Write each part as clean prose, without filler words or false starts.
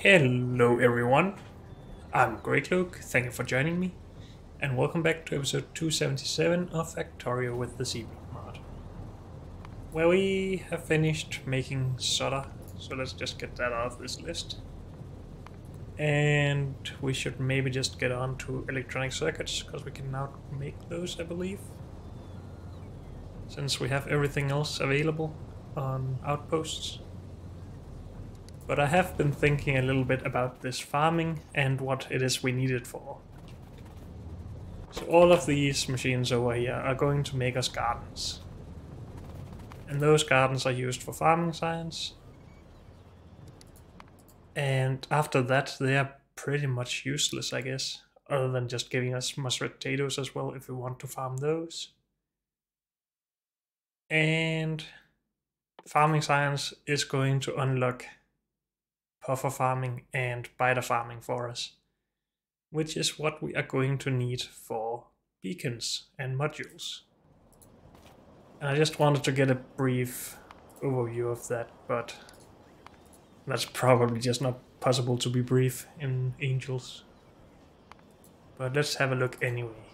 Hello everyone, I'm Greg Luke, thank you for joining me, and welcome back to episode 277 of Factorio with the C-Block mod, where we have finished making solder, so let's just get that out of this list. And we should maybe just get on to electronic circuits, because we can now make those, I believe, since we have everything else available on outposts. But I have been thinking a little bit about this farming and what it is we need it for. So all of these machines over here are going to make us gardens. And those gardens are used for farming science. And after that they are pretty much useless, I guess. Other than just giving us mashed potatoes as well if we want to farm those. And farming science is going to unlock puffer farming and biter farming for us, which is what we are going to need for beacons and modules. And I just wanted to get a brief overview of that, but that's probably just not possible to be brief in Angels. But let's have a look anyway.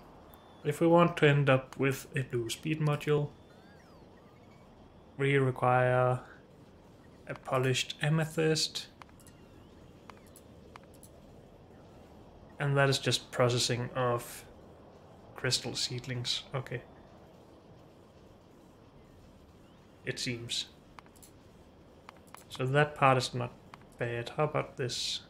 If we want to end up with a blue speed module, we require a polished amethyst. And that is just processing of crystal seedlings. Okay. It seems. So that part is not bad. How about this?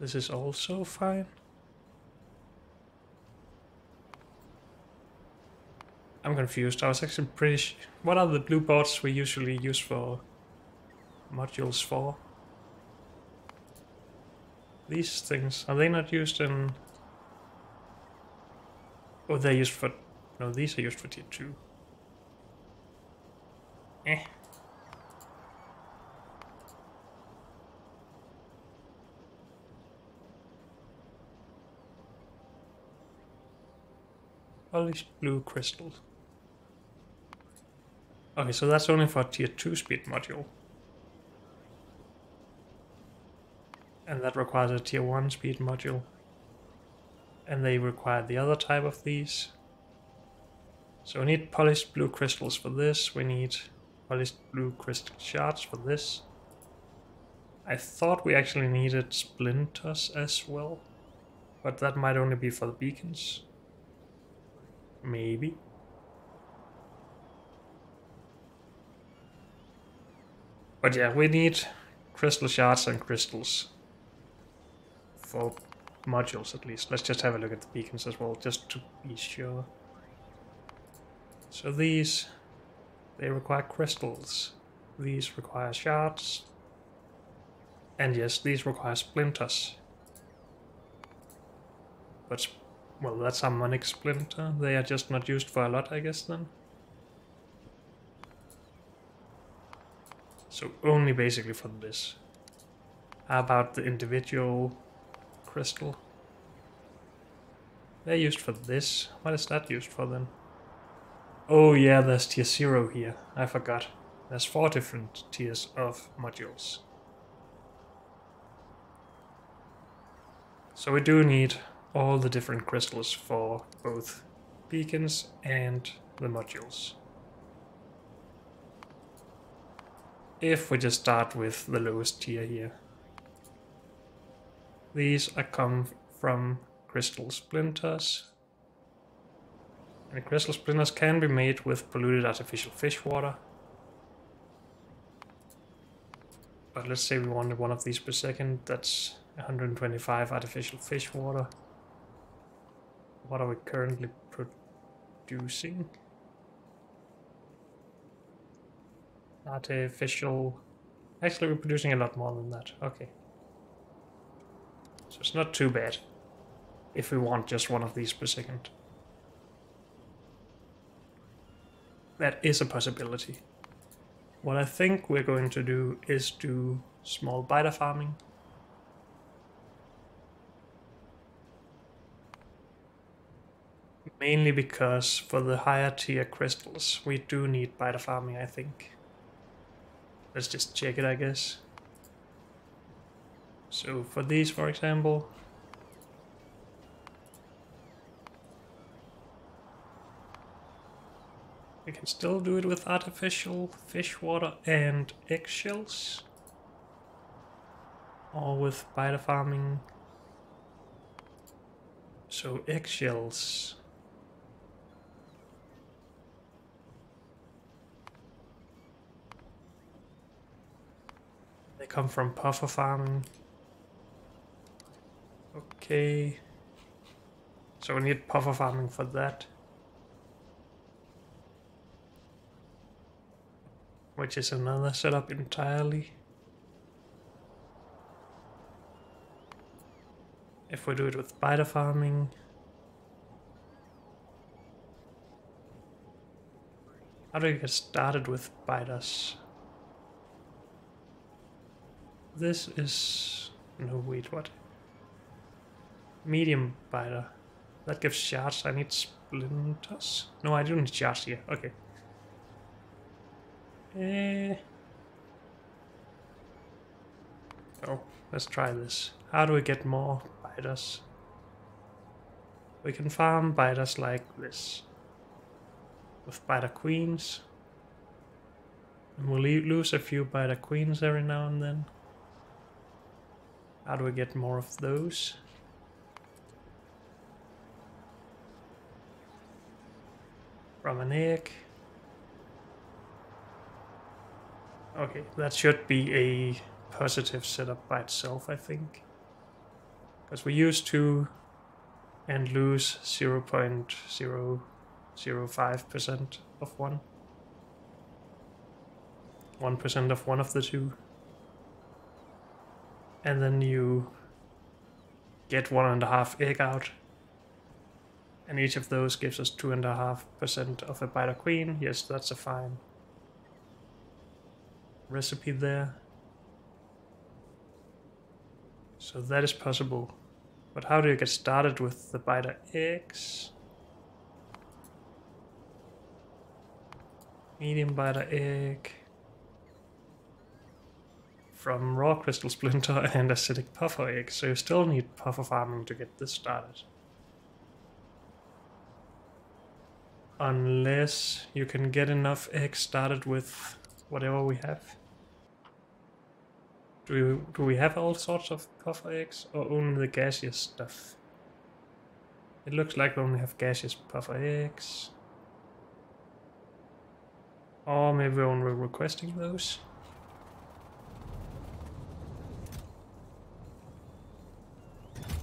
This is also fine. I'm confused. I was actually pretty sure. What are the blue boards we usually use for modules for? These things, are they not used in... Oh, they're used for... No, these are used for tier 2. Eh. Polished blue crystals. Okay, so that's only for tier 2 speed module. And that requires a tier 1 speed module. And they require the other type of these. So we need polished blue crystals for this. We need polished blue crystal shards for this. I thought we actually needed splinters as well. But that might only be for the beacons. Maybe. But yeah, we need crystal shards and crystals. For modules at least. Let's just have a look at the beacons as well, just to be sure. So these, they require crystals. These require shards. And yes, these require splinters. But, well, that's a harmonic splinter. They are just not used for a lot, I guess, then. So only basically for this. How about the individual crystal? They're used for this. What is that used for then? Oh yeah, there's tier 0 here. I forgot. There's 4 different tiers of modules. So we do need all the different crystals for both beacons and the modules. If we just start with the lowest tier here. These are come from crystal splinters. And crystal splinters can be made with polluted artificial fish water. But let's say we wanted one of these per second. That's 125 artificial fish water. What are we currently producing? Artificial... Actually, we're producing a lot more than that. Okay. So it's not too bad if we want just one of these per second. That is a possibility. What I think we're going to do is do small biter farming. Mainly because for the higher tier crystals, we do need biter farming, I think. Let's just check it, I guess. So for these, for example, we can still do it with artificial fish water and eggshells. Or with biter farming. So eggshells. They come from puffer farming. Okay. So we need puffer farming for that. Which is another setup entirely. If we do it with biter farming. How do you get started with biters? This is... no, wait, what? Medium biter. That gives shards. I need splinters. No, I don't need shards here. Okay. Oh, let's try this. How do we get more biters? We can farm biters like this. With biter queens. And we'll lose a few biter queens every now and then. How do we get more of those? From an egg. Okay, that should be a positive setup by itself, I think. Because we use 2 and lose 0.005% of one. 1% of one of the two. And then you get 1.5 egg out. And each of those gives us 2.5% of a biter queen. Yes, that's a fine recipe there. So that is possible. But how do you get started with the biter eggs? Medium biter egg. From raw crystal splinter and acidic puffer egg. So you still need puffer farming to get this started. Unless you can get enough eggs started with whatever we have. Do we have all sorts of puffer eggs or only the gaseous stuff? It looks like we only have gaseous puffer eggs. Or maybe we're only requesting those.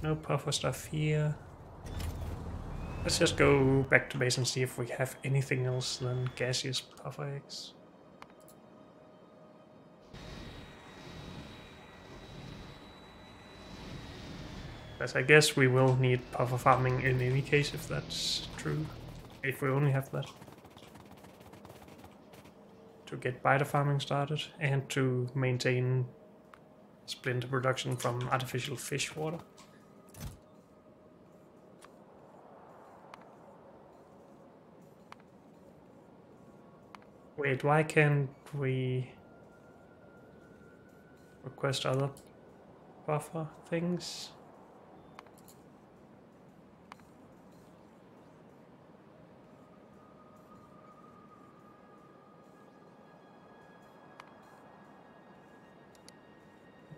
No puffer stuff here. Let's just go back to base and see if we have anything else than gaseous puffer eggs. Because I guess we will need puffer farming in any case if that's true. If we only have that. To get biter farming started and to maintain splinter production from artificial fish water. Wait, why can't we request other buffer things?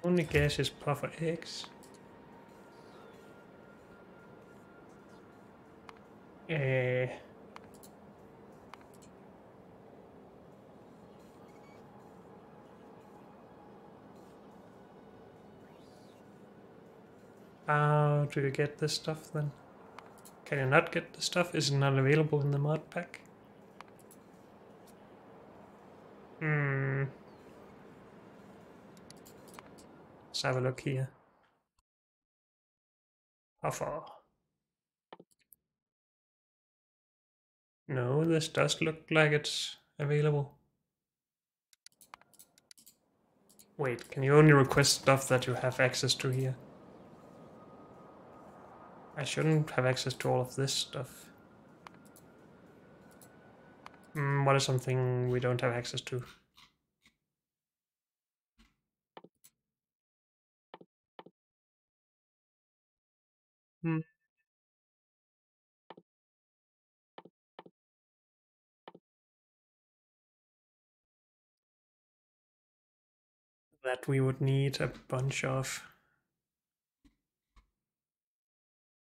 Only gaseous puffer eggs. How do you get this stuff then? Can you not get the stuff? Is it not available in the mod pack? Let's have a look here. How far? No, this does look like it's available. Wait, can you only request stuff that you have access to here? I shouldn't have access to all of this stuff. What is something we don't have access to? Hmm. That we would need a bunch of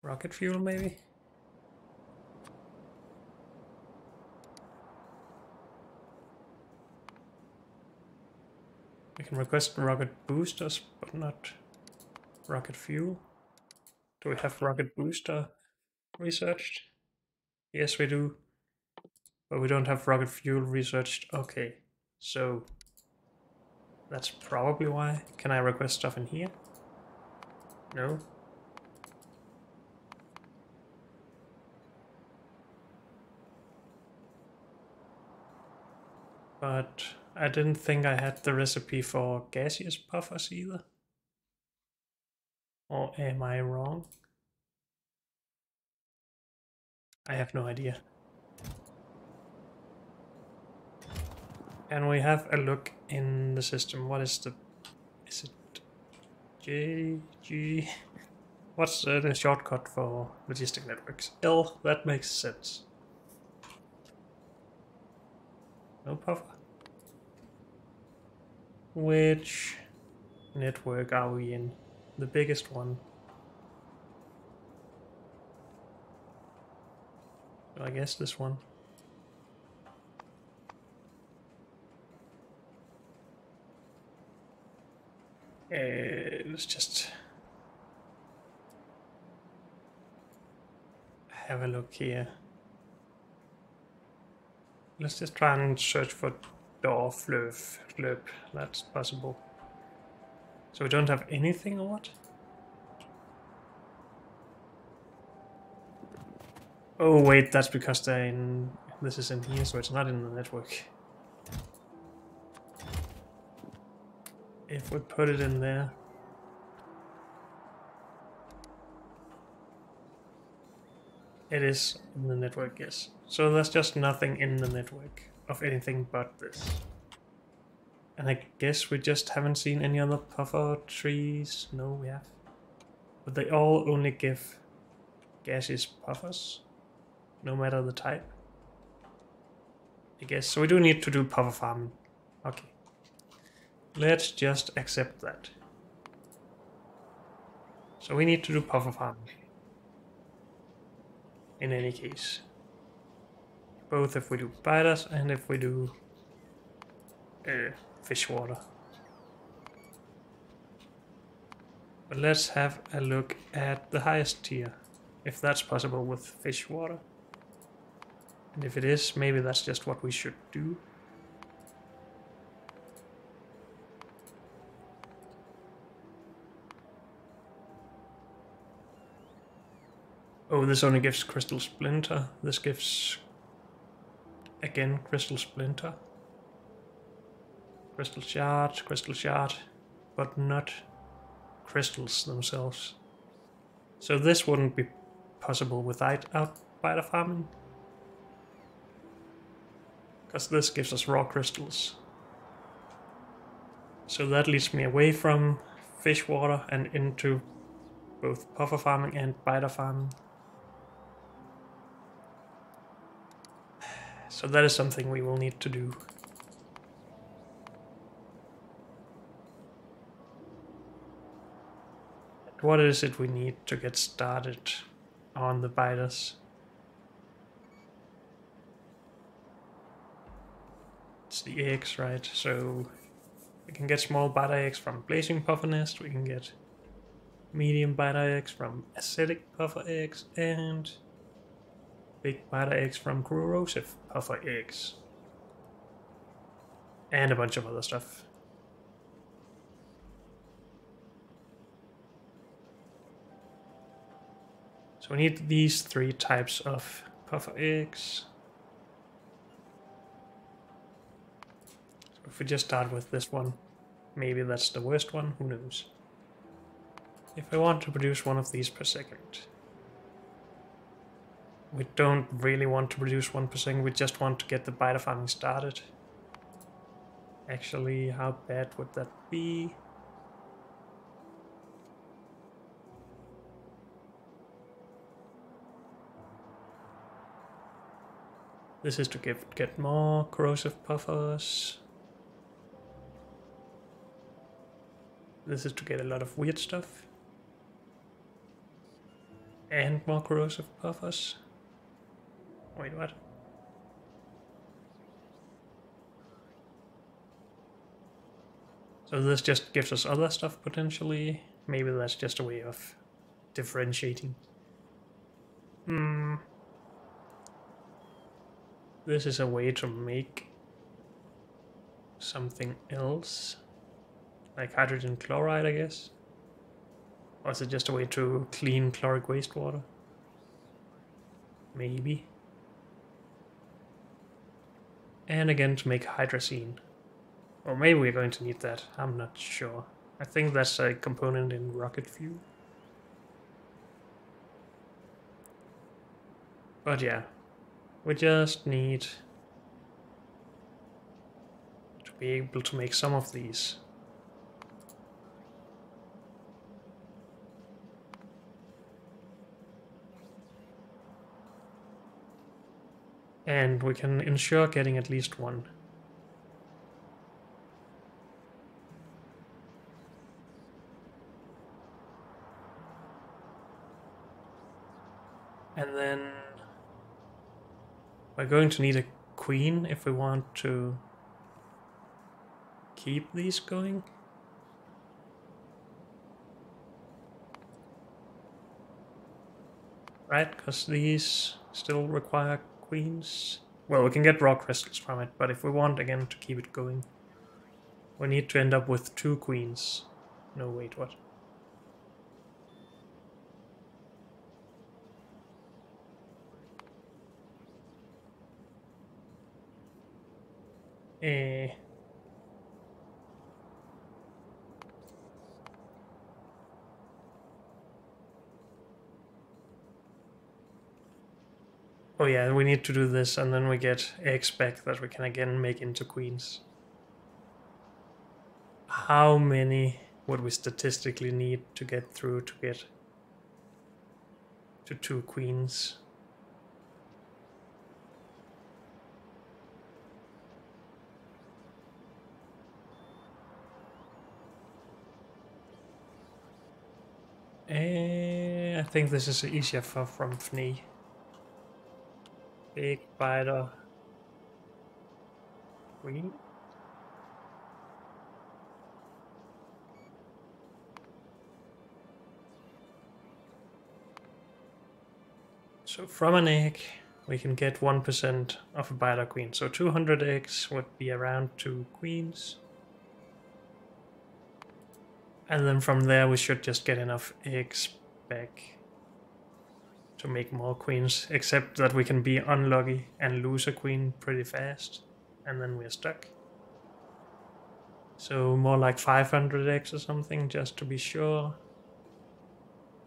rocket fuel, maybe? We can request rocket boosters, but not rocket fuel. Do we have rocket booster researched? Yes, we do. But we don't have rocket fuel researched. Okay, so that's probably why. Can I request stuff in here? No. But I didn't think I had the recipe for gaseous puffers either. Or am I wrong? I have no idea. And we have a look in the system. What is the... Is it JG? What's the shortcut for logistic networks? L, that makes sense. No puffer. Which network are we in? The biggest one. I guess this one. Let's just have a look here. Let's just try and search for door flip. That's possible. So we don't have anything or what? Oh wait, that's because they're in... This is in here, so it's not in the network. If we put it in there... It is in the network, yes. So there's just nothing in the network of anything but this. And I guess we just haven't seen any other puffer trees. No, we have. But they all only give gaseous puffers, no matter the type. I guess. So we do need to do puffer farming. Okay. Let's just accept that. So we need to do puffer farming. In any case. Both if we do spiders and if we do fish water. But let's have a look at the highest tier, if that's possible with fish water. And if it is, maybe that's just what we should do. Oh, this only gives crystal splinter. This gives, again, crystal splinter. Crystal shard, but not crystals themselves. So this wouldn't be possible without spider farming. Because this gives us raw crystals. So that leads me away from fish water and into both puffer farming and spider farming. So that is something we will need to do. What is it we need to get started on the biters? It's the eggs, right? So we can get small biter eggs from blazing puffer nest, we can get medium biter eggs from acidic puffer eggs, and big biter eggs from corrosive puffer eggs. And a bunch of other stuff. So we need these 3 types of puffer eggs. So if we just start with this one, maybe that's the worst one, who knows. If I want to produce one of these per second. We don't really want to produce 1%, we just want to get the biter farming started. Actually, how bad would that be? This is to get more corrosive buffers. This is to get a lot of weird stuff. And more corrosive buffers. Wait, what? So this just gives us other stuff potentially. Maybe that's just a way of differentiating. This is a way to make something else. Like hydrogen chloride, I guess. Or is it just a way to clean chloric wastewater? Maybe. And again to make hydrazine. Or maybe we're going to need that, I'm not sure. I think that's a component in rocket fuel. But yeah, we just need to be able to make some of these. And we can ensure getting at least one. And then we're going to need a queen if we want to keep these going. Right, because these still require queens. Well, we can get raw crystals from it, but if we want, again, to keep it going, we need to end up with 2 queens. No, wait, what? Oh yeah, we need to do this, and then we get eggs back that we can again make into queens. How many would we statistically need to get through to get to 2 queens? I think this is easier from Fnee. Big biter queen. So from an egg, we can get 1% of a biter queen. So 200 eggs would be around 2 queens. And then from there we should just get enough eggs back to make more queens, except that we can be unlucky and lose a queen pretty fast, and then we're stuck. So more like 500 eggs or something, just to be sure.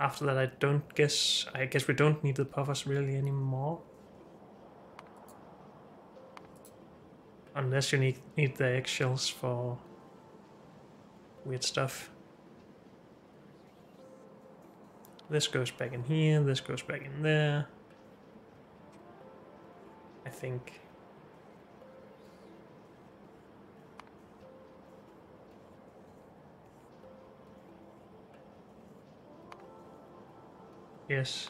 After that I guess we don't need the puffers really anymore. Unless you need the eggshells for weird stuff. This goes back in here, this goes back in there. I think. Yes.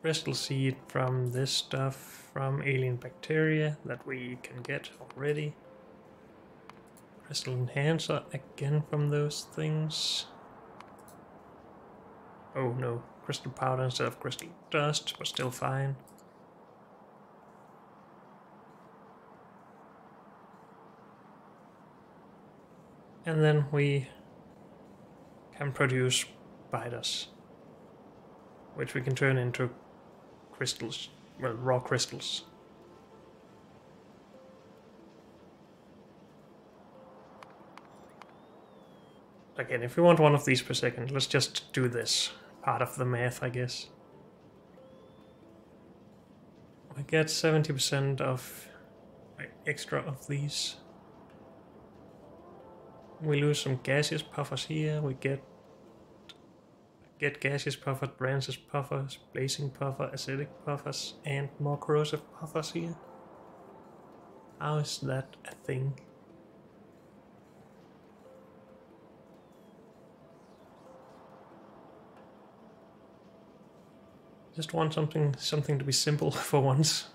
Crystal seed from this stuff, from alien bacteria that we can get already. Crystal enhancer again from those things. Oh no, crystal powder instead of crystal dust, but still fine. And then we can produce biters, which we can turn into crystals, well, raw crystals. Again, if we want one of these per second, let's just do this part of the math, I guess. We get 70% of extra of these. We lose some gaseous puffers here. We get gaseous puffer, branches puffers, blazing puffer, acidic puffers, and more corrosive puffers here. How is that a thing? Just want something to be simple for once.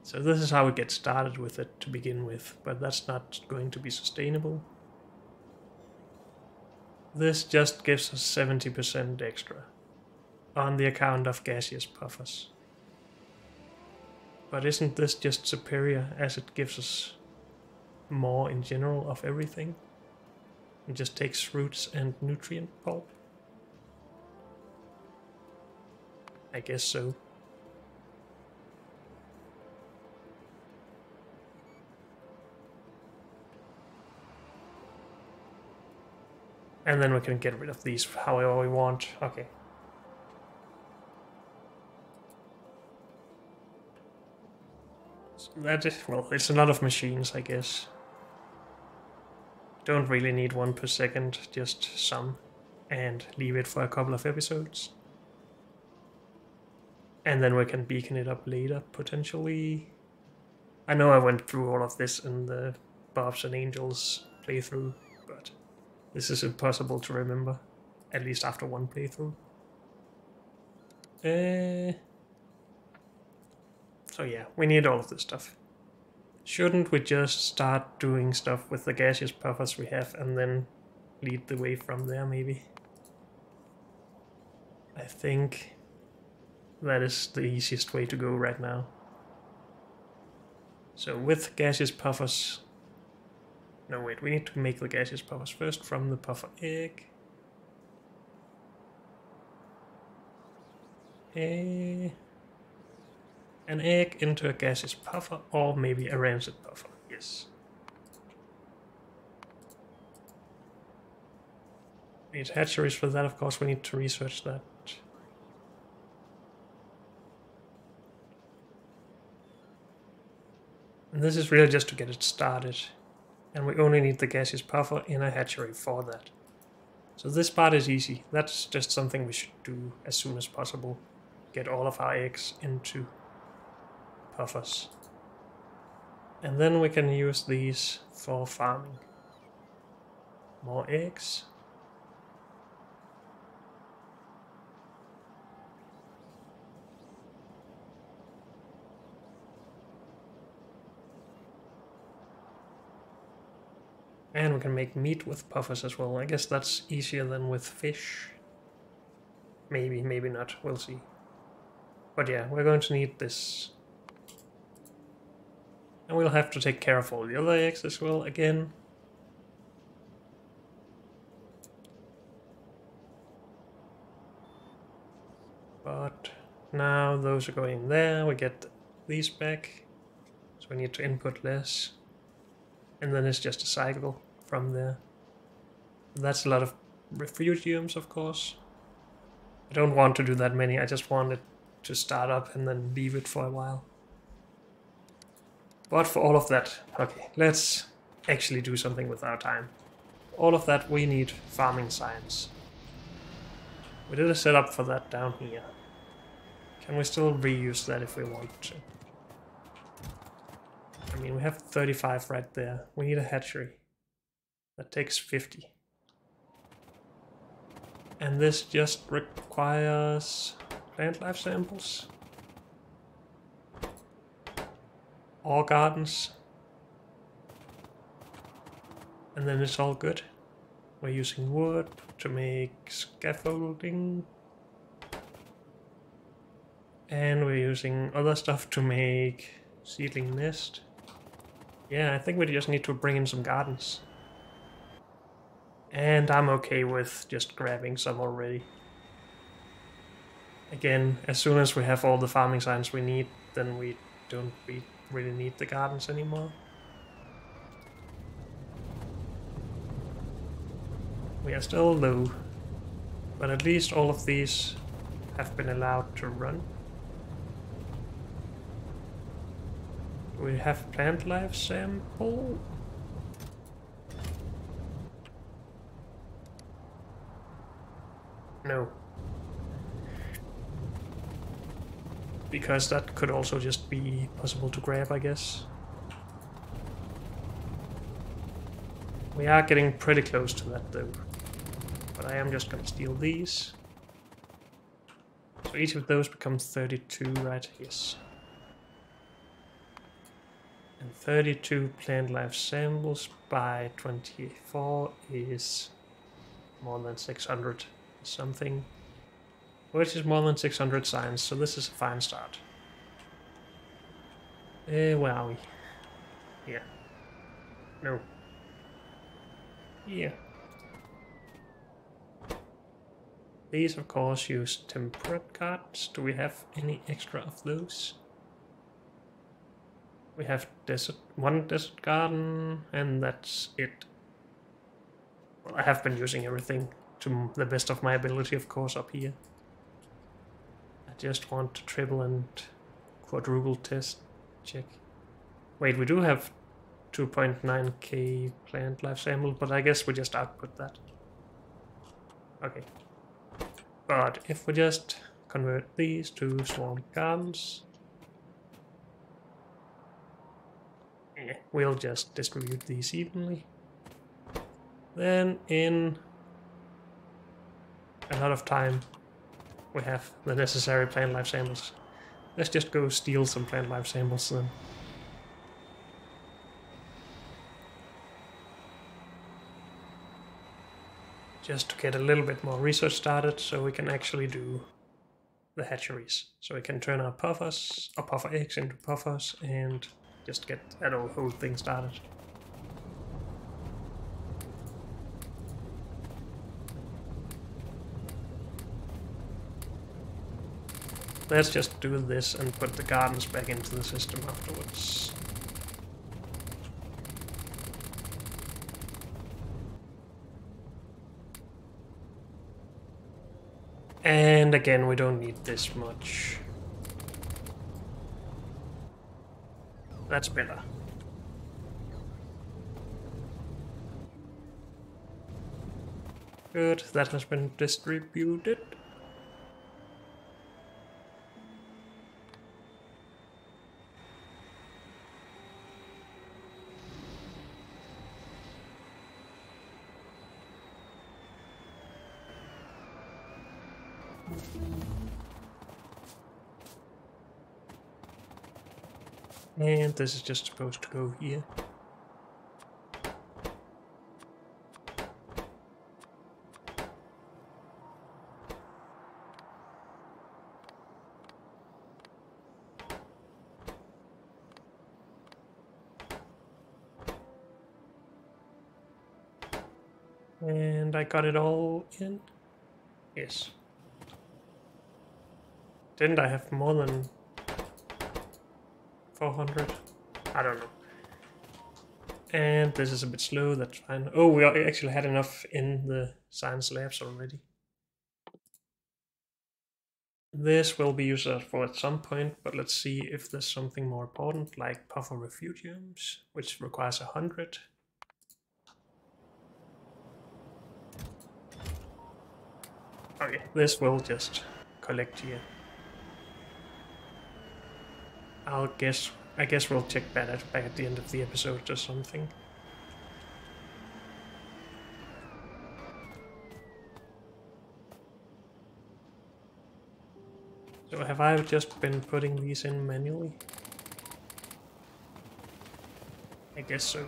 So this is how we get started with it to begin with, but that's not going to be sustainable. This just gives us 70% extra on the account of gaseous puffers. But isn't this just superior as it gives us more in general of everything? It just takes roots and nutrient pulp? I guess so. And then we can get rid of these however we want. Okay. So that is, well, it's a lot of machines, I guess. Don't really need one per second, just some. And leave it for a couple of episodes. And then we can beacon it up later, potentially. I know I went through all of this in the Bobs and Angels playthrough, but this is impossible to remember, at least after one playthrough. So yeah, we need all of this stuff. Shouldn't we just start doing stuff with the gaseous puffers we have and then lead the way from there, maybe? I think that is the easiest way to go right now. So with gaseous puffers... No, wait, we need to make the gaseous puffers first from the puffer egg. An egg into a gaseous puffer, or maybe a rancid puffer, yes. We need hatcheries for that, of course, we need to research that. And this is really just to get it started. And we only need the gaseous puffer in a hatchery for that. So this part is easy. That's just something we should do as soon as possible. Get all of our eggs into puffers. And then we can use these for farming. More eggs. And we can make meat with puffers as well. I guess that's easier than with fish. Maybe, maybe not. We'll see. But yeah, we're going to need this. And we'll have to take care of all the other eggs as well again. But now those are going there. We get these back. So we need to input less. And then it's just a cycle from there. That's a lot of refugiums, of course. I don't want to do that many, I just want it to start up and then leave it for a while. But for all of that, okay, let's actually do something with our time. All of that we need farming science. We did a setup for that down here. Can we still reuse that if we want to? I mean, we have 35 right there. We need a hatchery. That takes 50. And this just requires plant life samples. Or gardens. And then it's all good. We're using wood to make scaffolding. And we're using other stuff to make seedling nest. Yeah, I think we just need to bring in some gardens. And I'm okay with just grabbing some already. Again, as soon as we have all the farming science we need, then we don't really need the gardens anymore. We are still low, but at least all of these have been allowed to run. We have plant life sample. No. Because that could also just be possible to grab, I guess. We are getting pretty close to that though. But I am just gonna steal these. So each of those becomes 32, right? Yes. And 32 plant life samples by 24 is more than 600 something. Which is more than 600 science, so this is a fine start. Where are we? Here. No. Here. These of course use temperate cards. Do we have any extra of those? We have one desert garden, and that's it. Well, I have been using everything to the best of my ability, of course, up here. I just want to triple and quadruple test check. Wait, we do have 2.9k plant life sample, but I guess we just output that. Okay. But if we just convert these to swarm gardens, yeah, we'll just distribute these evenly. Then in a lot of time we have the necessary plant life samples. Let's just go steal some plant life samples then. Just to get a little bit more research started so we can actually do the hatcheries. So we can turn our puffers, or puffer eggs into puffers, and just get that whole thing started. Let's just do this and put the gardens back into the system afterwards. And again, we don't need this much. That's better. Good, that has been distributed. And this is just supposed to go here. And I got it all in. Yes. Didn't I have more than 400? I don't know. And this is a bit slow, that's fine. Oh, we actually had enough in the science labs already. This will be used for at some point, but let's see if there's something more important, like puffer refugiums, which requires 100. Okay, this will just collect here. I guess we'll check that back at the end of the episode or something. So have I just been putting these in manually? I guess so.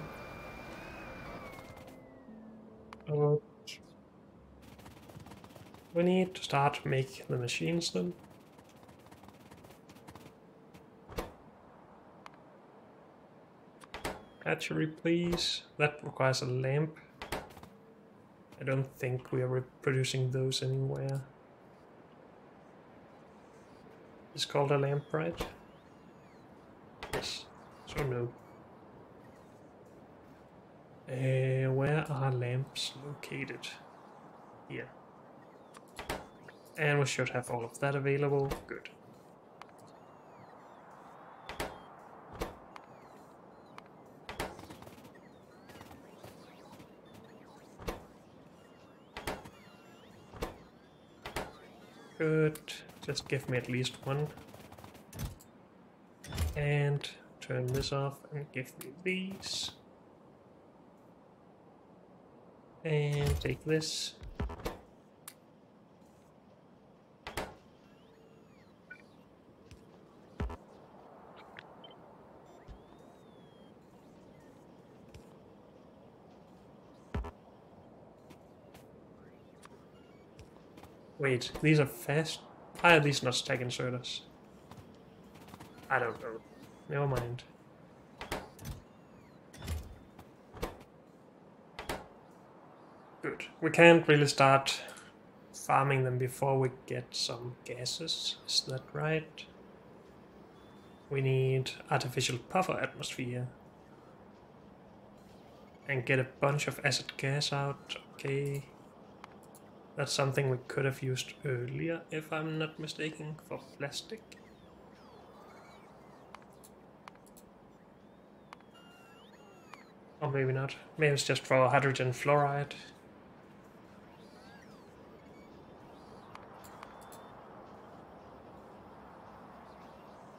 We need to start make the machines then. Hatchery, please. That requires a lamp. I don't think we are reproducing those anywhere. It's called a lamp, right? Yes. So no. Where are lamps located? here. And we should have all of that available. Good. Good. Just give me at least one. And turn this off and give me these. And take this. Wait, these are fast? Why are these not stack inserters? I don't know. Never mind. Good. We can't really start farming them before we get some gases. Is that right? We need artificial puffer atmosphere. And get a bunch of acid gas out. Okay. That's something we could have used earlier, if I'm not mistaken, for plastic. Or maybe not. Maybe it's just for hydrogen fluoride.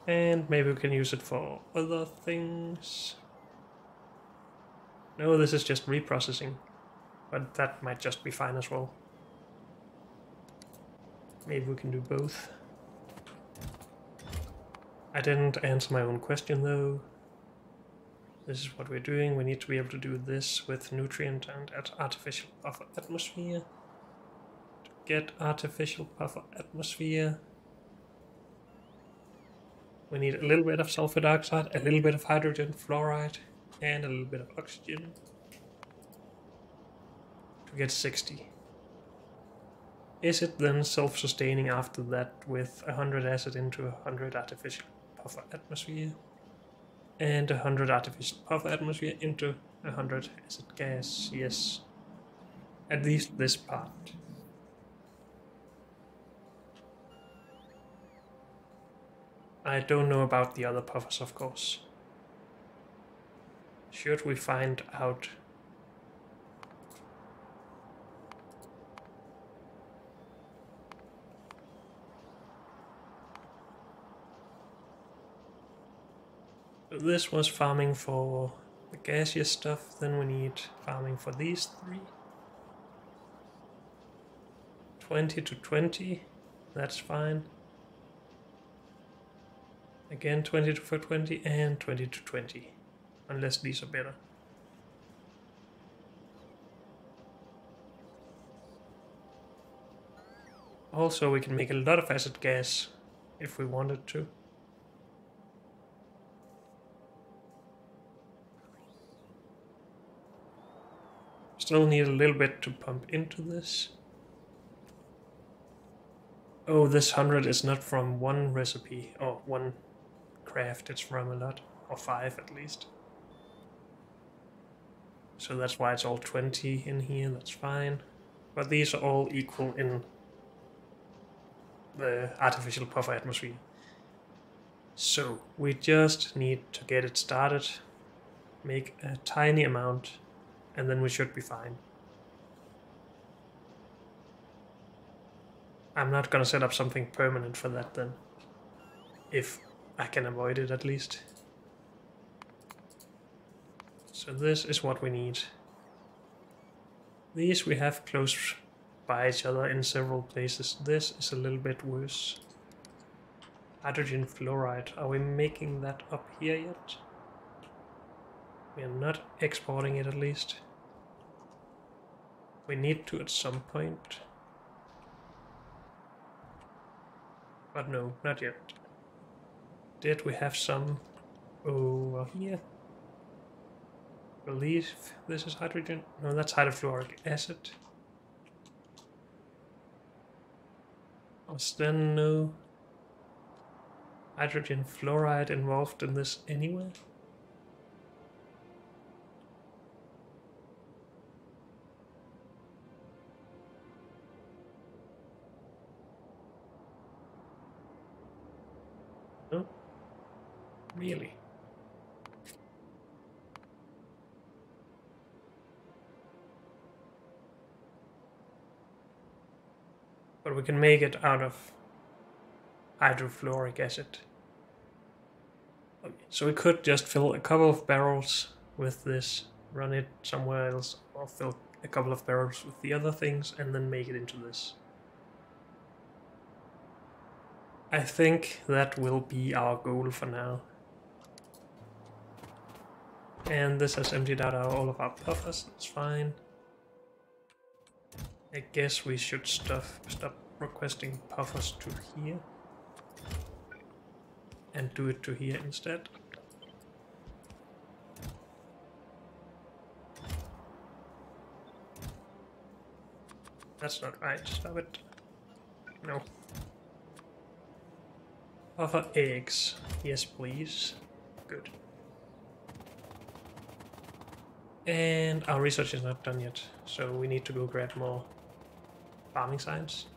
And maybe we can use it for other things. No, this is just reprocessing. But that might just be fine as well. Maybe we can do both. I didn't answer my own question though. This is what we're doing. We need to be able to do this with nutrient and artificial buffer atmosphere. To get artificial buffer atmosphere, we need a little bit of sulfur dioxide, a little bit of hydrogen fluoride, and a little bit of oxygen to get 60. Is it then self-sustaining after that with 100 acid into 100 artificial puffer atmosphere? And 100 artificial puffer atmosphere into 100 acid gas, yes. At least this part. I don't know about the other puffers, of course. Should we find out? This was farming for the gaseous stuff, then we need farming for these three. 20 to 20, that's fine. Again 20 to 20 and 20 to 20, unless these are better. Also, we can make a lot of acid gas if we wanted to. Still need a little bit to pump into this. Oh, this 100 is not from one recipe or one craft, it's from a lot, or 5 at least. So that's why it's all 20 in here, that's fine. But these are all equal in the artificial puffer atmosphere. So we just need to get it started, make a tiny amount, and then we should be fine. I'm not gonna set up something permanent for that then, if I can avoid it at least. So this is what we need. These we have close by each other in several places. This is a little bit worse. Hydrogen fluoride, are we making that up here yet? We are not exporting it at least. We need to at some point. But no, not yet. Did we have some over here? Believe this is hydrogen. No, that's hydrofluoric acid. Was there no hydrogen fluoride involved in this anywhere? Really? But we can make it out of hydrofluoric acid. Okay, so we could just fill a couple of barrels with this, run it somewhere else, or fill a couple of barrels with the other things, and then make it into this. I think that will be our goal for now. And this has emptied out all of our puffers, that's fine. I guess we should stop requesting puffers to here. And do it to here instead. That's not right, stop it. No. Buffer eggs. Yes, please. Good. And our research is not done yet, so we need to go grab more farming science.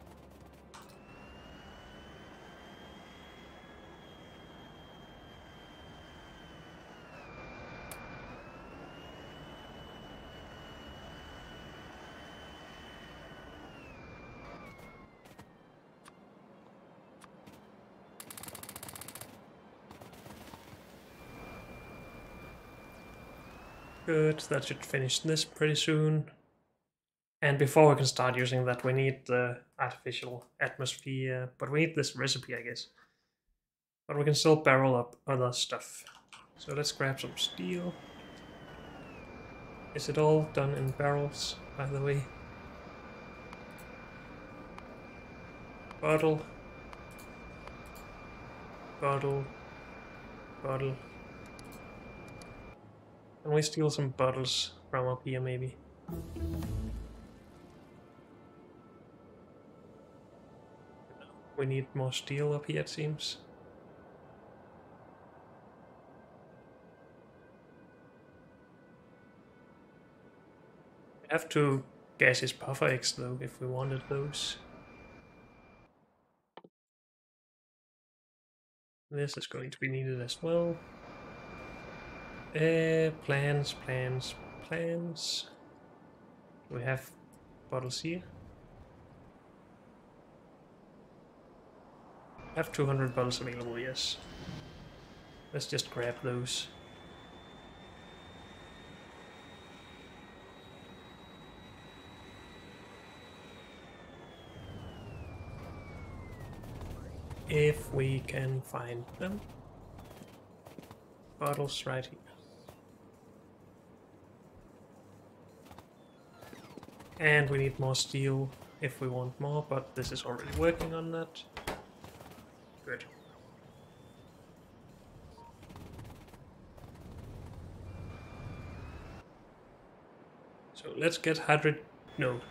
Good, that should finish this pretty soon. And before we can start using that, we need the artificial atmosphere, but we need this recipe, I guess. But we can still barrel up other stuff. So let's grab some steel. Is it all done in barrels, by the way? Bottle. Bottle. Bottle. Can we steal some bottles from up here, maybe? We need more steel up here, it seems. We have two gaseous puffer eggs, though, if we wanted those. This is going to be needed as well. Plans. We have bottles here. I have 200 bottles available, yes. Let's just grab those. If we can find them. Bottles right here. And we need more steel if we want more, but this is already working on that. Good. So let's get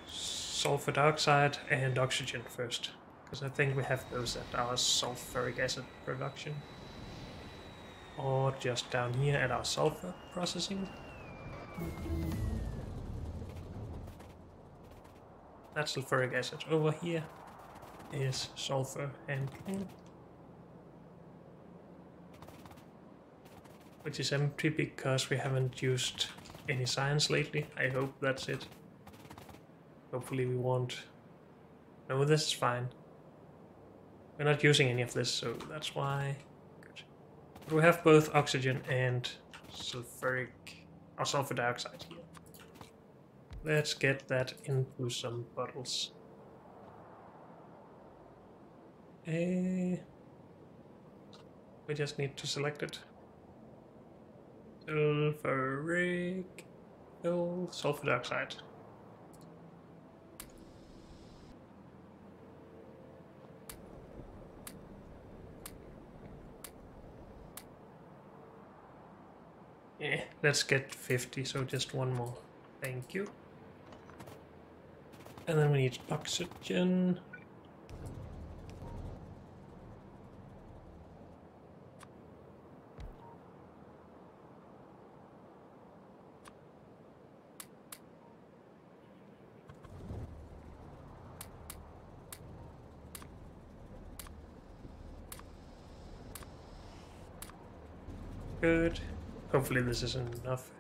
sulfur dioxide and oxygen first, because I think we have those at our sulfuric acid production. Or just down here at our sulfur processing. That's sulfuric acid. Over here is sulfur handling, which is empty because we haven't used any science lately. I hope that's it. Hopefully we won't. No, this is fine. We're not using any of this, so that's why. Good. But we have both oxygen and sulfur dioxide here. Let's get that into some bottles. We just need to select it. Sulfur dioxide. Yeah, let's get 50, so just one more. Thank you. And then we need oxygen. good. Hopefully this isn't enough.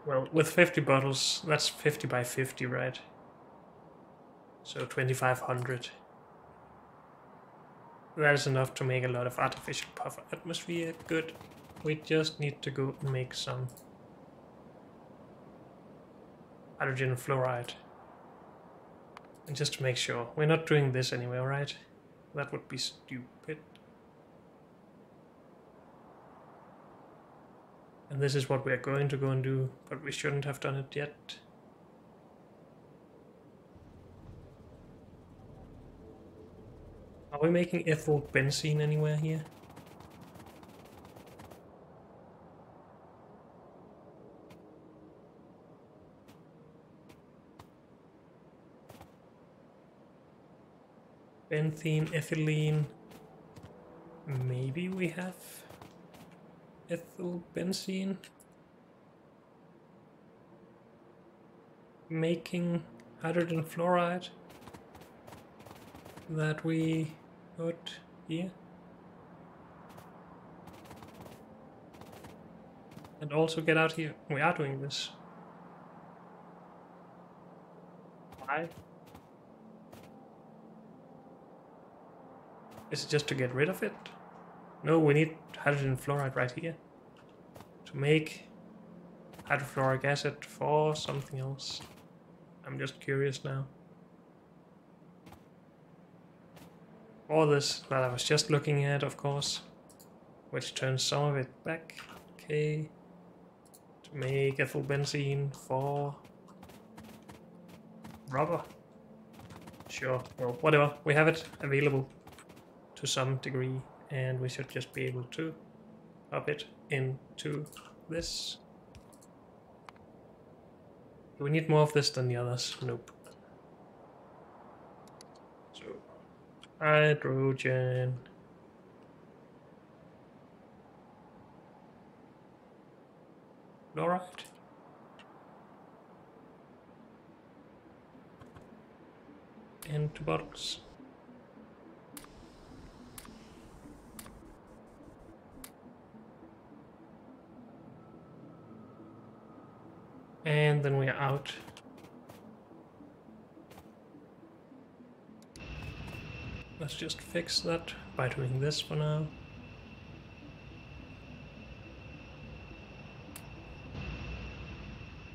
Well, with 50 bottles, that's 50 by 50, right? So 2500. That is enough to make a lot of artificial puffer atmosphere. Good. We just need to go and make some hydrogen fluoride. And just to make sure, we're not doing this anyway, right? That would be stupid. And this is what we are going to go and do, but we shouldn't have done it yet. Are we making ethyl benzene anywhere here? Benzene, ethylene. Maybe we have ethyl benzene. Making hydrogen fluoride that we put here. And also get out here. We are doing this. Why? Is it just to get rid of it? No, we need hydrogen fluoride right here to make hydrofluoric acid for something else. I'm just curious now. All this that I was just looking at, of course, which turns some of it back. Okay, to make ethyl benzene for rubber. Sure, well, whatever. We have it available to some degree, and we should just be able to pop it into this. Do we need more of this than the others? Nope. So, hydrogen. Fluoride. And 2 bottles. And then we are out. Let's just fix that by doing this for now.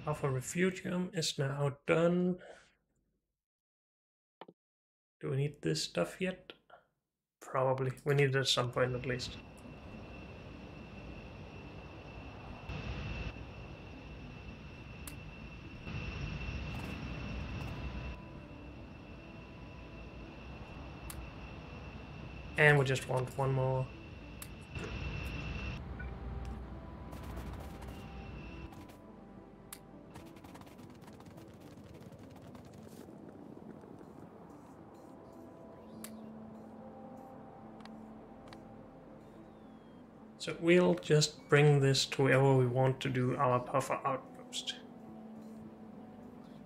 Alpha refugium is now done. Do we need this stuff yet? Probably. We need it at some point at least. And we just want one more. So we'll just bring this to wherever we want to do our puffer outpost.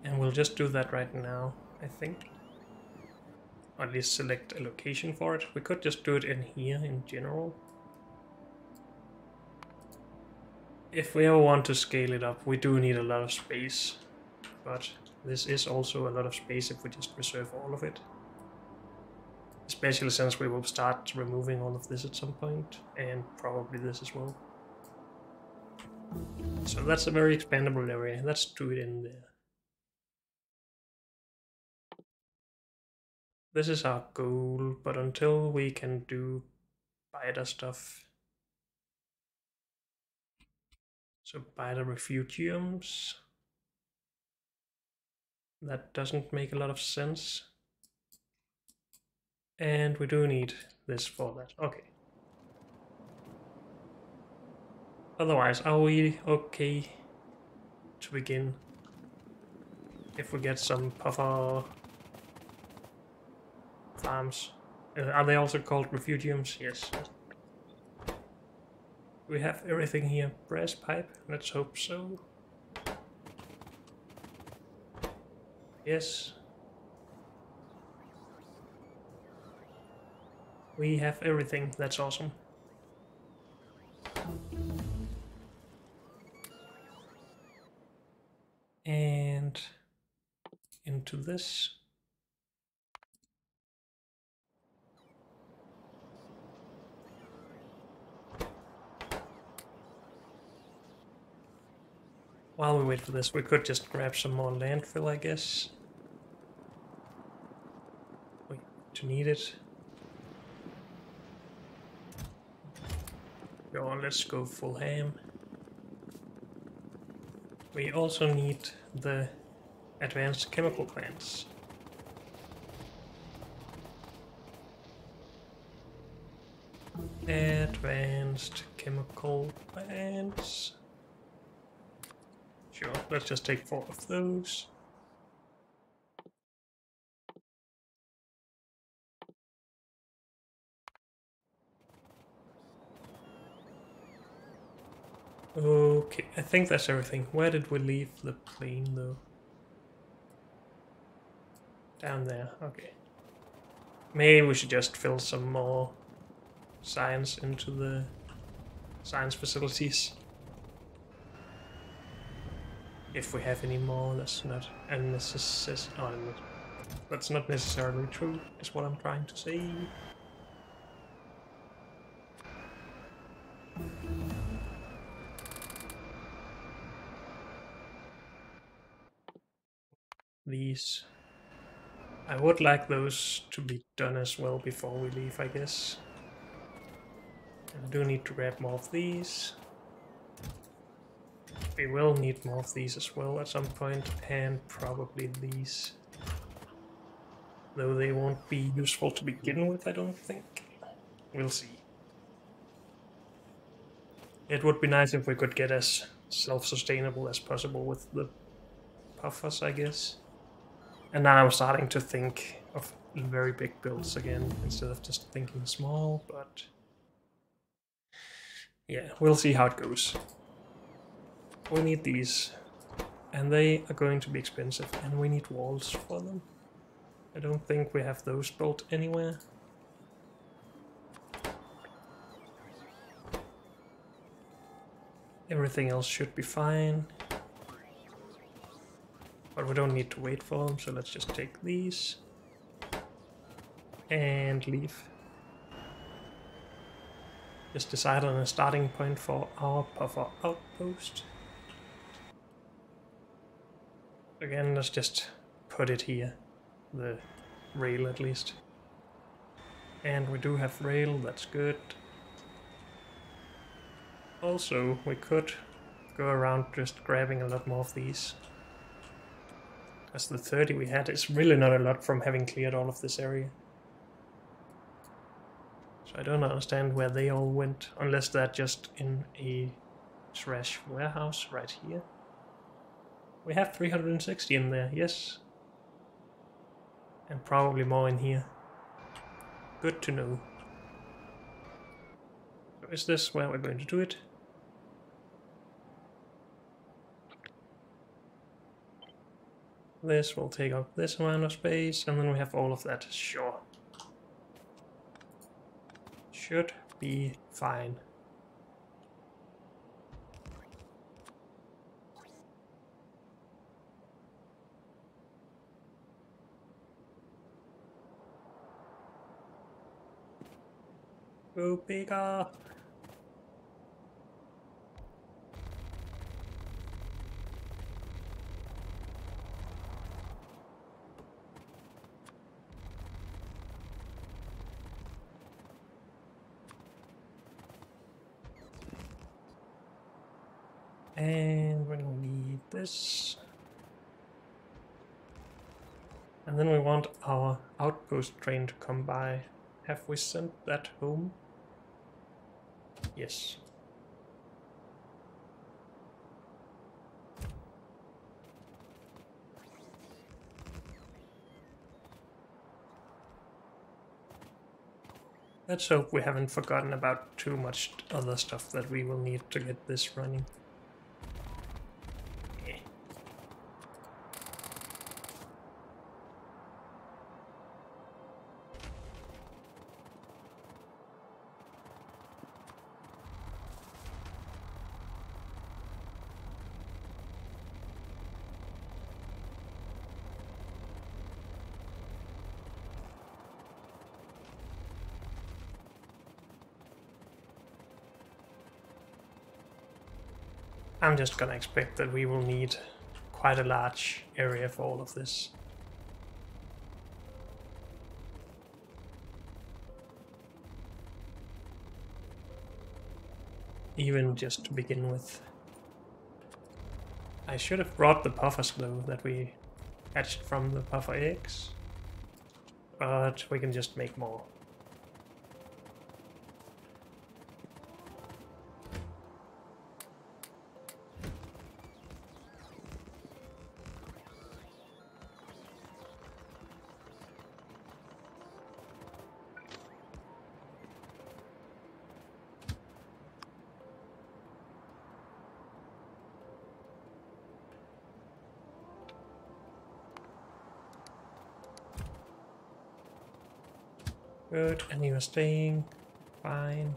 And we'll just do that right now, I think. Or at least select a location for it. We could just do it in here in general. If we ever want to scale it up, we do need a lot of space. But this is also a lot of space if we just reserve all of it. Especially since we will start removing all of this at some point, and probably this as well. So that's a very expandable area. Let's do it in there. This is our goal, but until we can do biter stuff. So biter refugiums. That doesn't make a lot of sense. And we do need this for that. Okay. Otherwise, are we okay to begin? If we get some puffer farms. Are they also called refugiums? Yes. We have everything here. Brass pipe, let's hope so. Yes. We have everything, that's awesome. into this. While we wait for this, we could just grab some more landfill, I guess. Wait, to need it. Sure, let's go full ham. We also need the advanced chemical plants. Advanced chemical plants. Sure, let's just take 4 of those. Okay, I think that's everything. Where did we leave the plane though? Down there, okay. Maybe we should just fill some more science into the science facilities. If we have any more, that's not unnecessary. Oh, that's not necessarily true, is what I'm trying to say. These. I would like those to be done as well before we leave, I guess. I do need to grab more of these. We will need more of these as well at some point, and probably these. Though they won't be useful to begin with, I don't think. We'll see. It would be nice if we could get as self-sustainable as possible with the puffers, I guess. And now I'm starting to think of very big builds again, instead of just thinking small, but... yeah, we'll see how it goes. We need these, and they are going to be expensive, and we need walls for them. I don't think we have those built anywhere. Everything else should be fine. But we don't need to wait for them, so let's just take these. And leave. Just decide on a starting point for our puffer outpost. Again, let's just put it here. The rail at least. And we do have rail, that's good. Also, we could go around just grabbing a lot more of these. Because the 30 we had is really not a lot from having cleared all of this area. So I don't understand where they all went, unless they're just in a trash warehouse right here. We have 360 in there, yes. And probably more in here. Good to know. So is this where we're going to do it? This will take up this amount of space, and then we have all of that. Sure. Should be fine. Go bigger! And we're gonna need this. And then we want our outpost train to come by. Have we sent that home? Yes. Let's hope we haven't forgotten about too much other stuff that we will need to get this running. I'm just gonna expect that we will need quite a large area for all of this. Even just to begin with. I should have brought the puffers though that we hatched from the puffer eggs. But we can just make more. Good, and you are staying. Fine.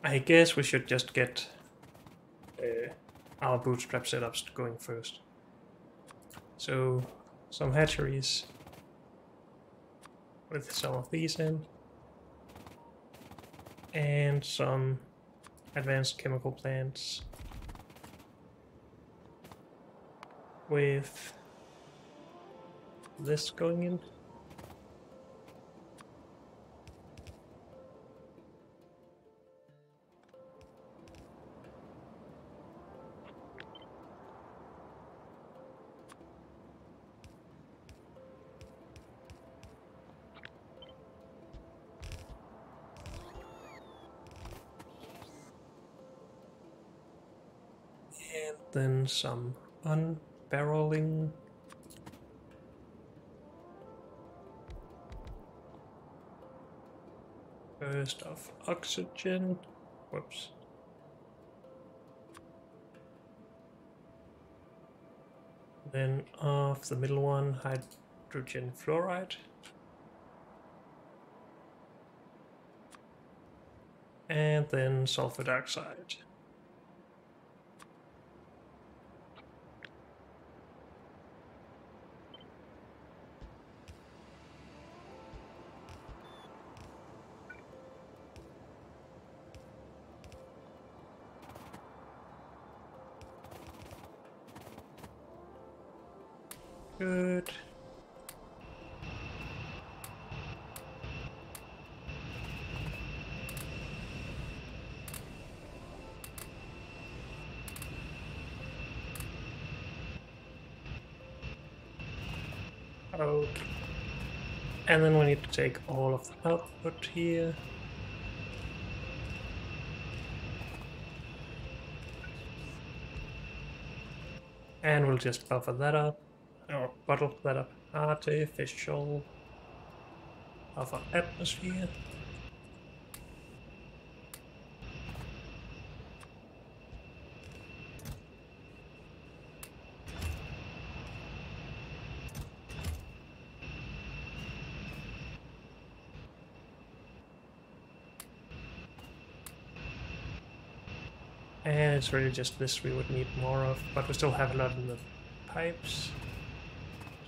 I guess we should just get our bootstrap setups going first. So, some hatcheries with some of these in. And some advanced chemical plants with this going in. And then some unbarreling. Burst of oxygen. Whoops. Then of the middle one, hydrogen fluoride. And then sulfur dioxide. Good. Okay. And then we need to take all of the output here. And we'll just buffer that up. Or bottle that up. Artificial buffer atmosphere. And it's really just this we would need more of, but we still have a lot in the pipes.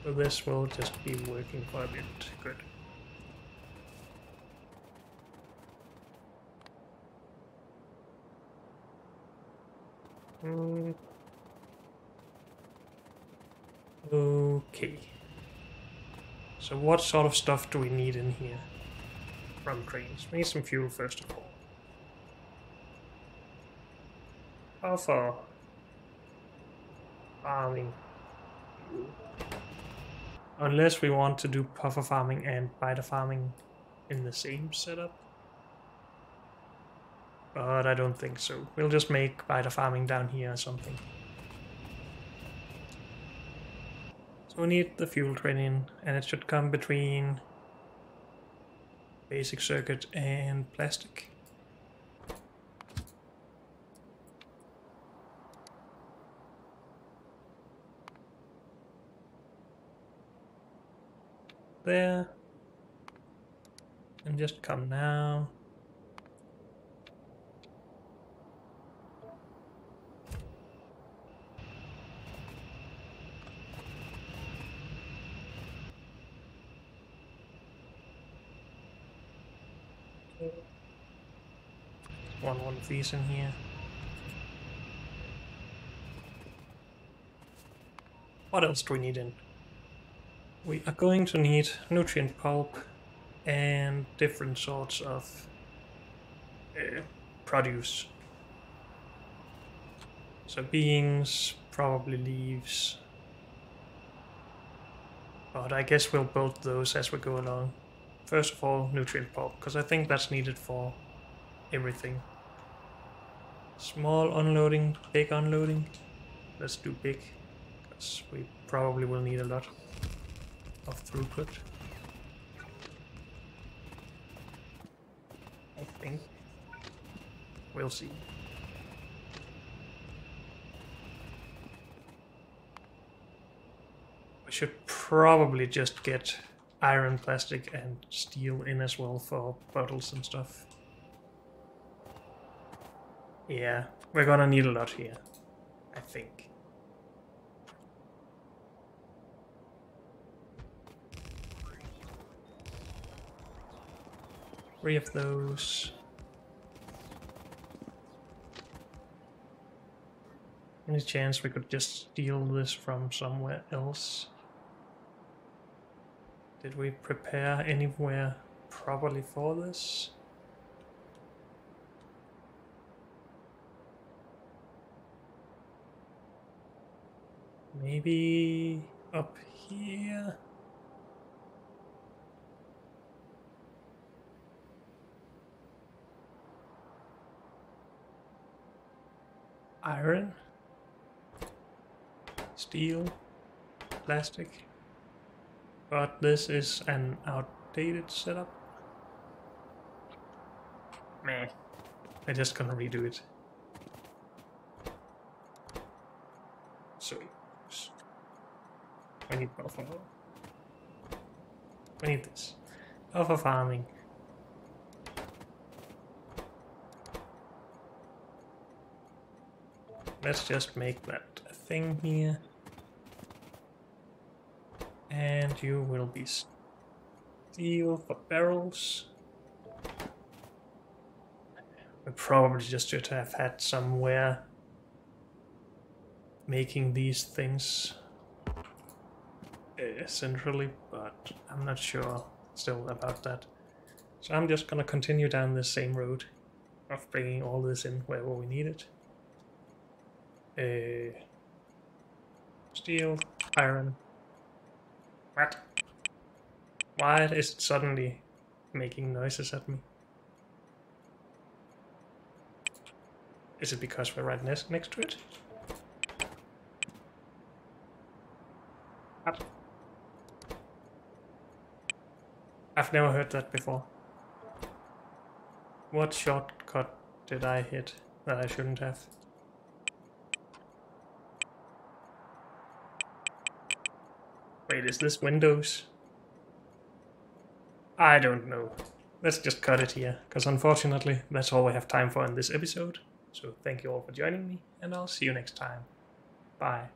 So this will just be working for a bit. Good. Okay. So what sort of stuff do we need in here from trains? We need some fuel first of all. How far? Farming. Unless we want to do puffer farming and biter farming in the same setup. But I don't think so. We'll just make biter farming down here or something. So we need the fuel train in, and it should come between basic circuit and plastic. There. And just come now. One of these in here. What else do we need in? We are going to need nutrient pulp and different sorts of produce. So beans, probably leaves. But I guess we'll build those as we go along. First of all, nutrient pulp, because I think that's needed for everything. Small unloading, big unloading. Let's do big, because we probably will need a lot of throughput. I think. We'll see. We should probably just get iron, plastic, and steel in as well for bottles and stuff. Yeah, we're gonna need a lot here, I think. Three of those. Any chance we could just steal this from somewhere else? Did we prepare anywhere properly for this? Maybe up here? Iron? Steel? Plastic? But this is an outdated setup. Meh. I'm just gonna redo it. So we need buffer. We need this. Buffer farming. Let's just make that a thing here. And you will be steel for barrels. We probably just should have had somewhere making these things centrally, but I'm not sure still about that. So I'm just gonna continue down the same road of bringing all this in wherever we need it. Steel, iron. What? Why is it suddenly making noises at me? Is it because we're right next to it? What? I've never heard that before. What shortcut did I hit that I shouldn't have? Wait, is this Windows? I don't know. Let's just cut it here, because unfortunately that's all we have time for in this episode. So thank you all for joining me, and I'll see you next time. Bye.